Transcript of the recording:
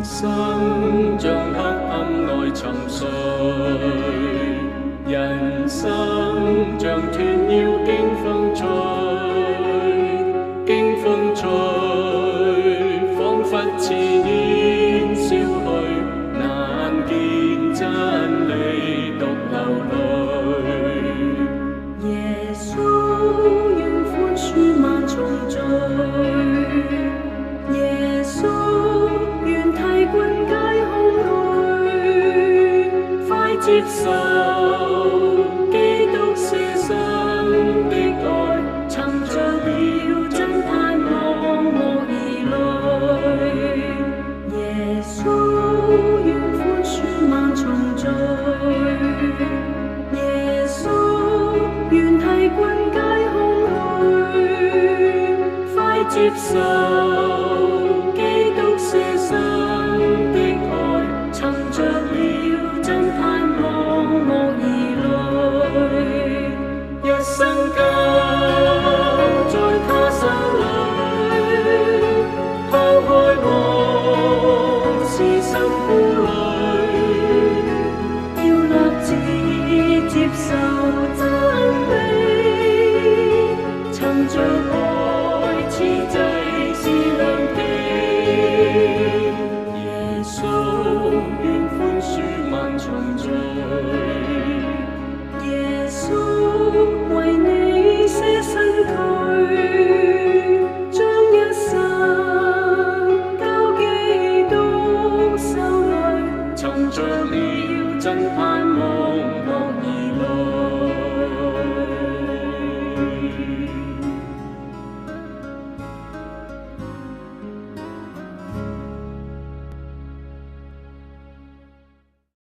生像黑暗內沉睡，人生像斷腰經風吹，經風吹，彷彿似煙消去，難見真理獨流淚。耶穌願寬恕萬重罪，耶穌願替灌解空虛，快接受基督捨身的愛，尋着了真盼望無疑慮。耶穌願寬恕萬重罪，耶穌願替灌解空虛，快接受基督捨身的愛，尋着了真盼望無疑慮。一生交在他手裏，拋開往事心顧慮，要立志接受真理，尋着愛此際是良機。耶穌願寬恕萬重罪，耶穌為你捨身軀。